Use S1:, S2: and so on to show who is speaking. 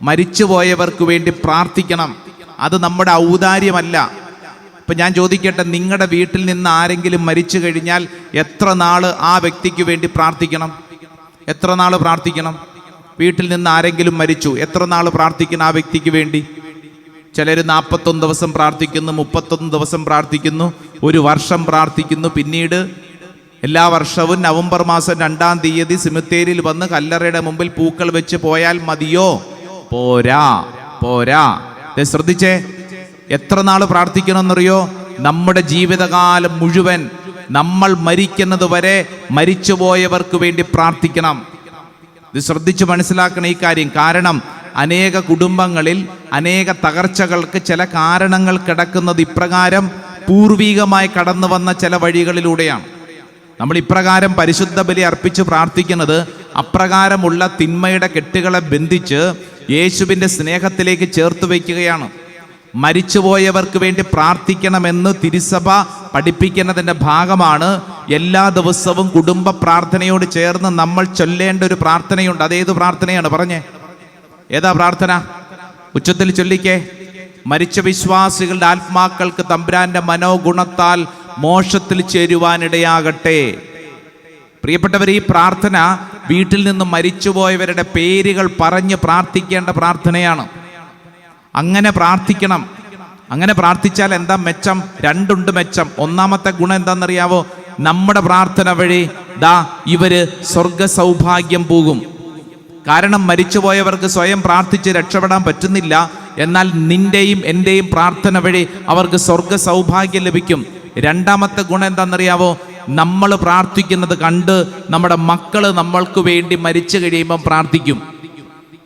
S1: മരിച്ചുപോയവർക്ക് വേണ്ടി പ്രാർത്ഥിക്കണം. അത് നമ്മുടെ ഔദാര്യമല്ല. ഇപ്പം ഞാൻ ചോദിക്കട്ടെ, നിങ്ങളുടെ വീട്ടിൽ നിന്ന് ആരെങ്കിലും മരിച്ചു കഴിഞ്ഞാൽ എത്ര നാൾ ആ വ്യക്തിക്ക് വേണ്ടി പ്രാർത്ഥിക്കണം? എത്ര നാൾ പ്രാർത്ഥിക്കണം? വീട്ടിൽ നിന്ന് ആരെങ്കിലും മരിച്ചു, എത്ര നാൾ പ്രാർത്ഥിക്കണം ആ വ്യക്തിക്ക് വേണ്ടി? ചിലർ 41 ദിവസം പ്രാർത്ഥിക്കുന്നു, 31 ദിവസം പ്രാർത്ഥിക്കുന്നു, 1 വർഷം പ്രാർത്ഥിക്കുന്നു. പിന്നീട് എല്ലാ വർഷവും നവംബർ മാസം 2-ാം തീയതി സെമിത്തേരിയിൽ വന്ന് കല്ലറയുടെ മുമ്പിൽ പൂക്കൾ വെച്ച് പോയാൽ മതിയോ? പോരാ, പോരാ. ശ്രദ്ധിച്ചേ, എത്ര നാൾ പ്രാർത്ഥിക്കണമെന്നറിയോ? നമ്മുടെ ജീവിതകാലം മുഴുവൻ, നമ്മൾ മരിക്കുന്നത് വരെ മരിച്ചുപോയവർക്ക് വേണ്ടി പ്രാർത്ഥിക്കണം. ഇത് ശ്രദ്ധിച്ച് മനസ്സിലാക്കണം ഈ കാര്യം. കാരണം അനേക കുടുംബങ്ങളിൽ അനേക തകർച്ചകൾക്ക് ചില കാരണങ്ങൾ കിടക്കുന്നത് ഇപ്രകാരം പൂർവികമായി കടന്നു വന്ന ചില വഴികളിലൂടെയാണ്. നമ്മൾ ഇപ്രകാരം പരിശുദ്ധ ബലി അർപ്പിച്ച് പ്രാർത്ഥിക്കുന്നത് അപ്രകാരമുള്ള തിന്മയുടെ കെട്ടുകളെ ബന്ധിച്ച് യേശുവിൻ്റെ സ്നേഹത്തിലേക്ക് ചേർത്ത് വയ്ക്കുകയാണ്. മരിച്ചുപോയവർക്ക് വേണ്ടി പ്രാർത്ഥിക്കണമെന്ന് തിരുസഭ പഠിപ്പിക്കുന്നതിൻ്റെ ഭാഗമാണ് എല്ലാ ദിവസവും കുടുംബ പ്രാർത്ഥനയോട് ചേർന്ന് നമ്മൾ ചൊല്ലേണ്ട ഒരു പ്രാർത്ഥനയുണ്ട്. അതേത് പ്രാർത്ഥനയാണ്? പറഞ്ഞേ, ഏതാ പ്രാർത്ഥന? ഉച്ചത്തിൽ ചൊല്ലിക്കേ. മരിച്ച വിശ്വാസികളുടെ ആത്മാക്കൾക്ക് തമ്പുരാന്റെ മനോഗുണത്താൽ മോക്ഷത്തിൽ ചേരുവാനിടയാകട്ടെ. പ്രിയപ്പെട്ടവർ, ഈ പ്രാർത്ഥന വീട്ടിൽ നിന്ന് മരിച്ചുപോയവരുടെ പേരുകൾ പറഞ്ഞ് പ്രാർത്ഥിക്കേണ്ട പ്രാർത്ഥനയാണ്. അങ്ങനെ പ്രാർത്ഥിക്കണം. അങ്ങനെ പ്രാർത്ഥിച്ചാൽ എന്താ മെച്ചം? രണ്ടുണ്ട് മെച്ചം. ഒന്നാമത്തെ ഗുണം എന്താണെന്നറിയാവോ? നമ്മുടെ പ്രാർത്ഥന വഴി ഇവര് സ്വർഗ സൗഭാഗ്യം പോകും. കാരണം മരിച്ചുപോയവർക്ക് സ്വയം പ്രാർത്ഥിച്ച് രക്ഷപ്പെടാൻ പറ്റുന്നില്ല. എന്നാൽ നിന്റെയും എൻ്റെയും പ്രാർത്ഥന വഴി അവർക്ക് സ്വർഗ സൗഭാഗ്യം ലഭിക്കും. രണ്ടാമത്തെ ഗുണം എന്താണെന്നറിയാവോ? നമ്മൾ പ്രാർത്ഥിക്കുന്നത് കണ്ട് നമ്മുടെ മക്കള് നമ്മൾക്ക് വേണ്ടി മരിച്ചു കഴിയുമ്പം പ്രാർത്ഥിക്കും.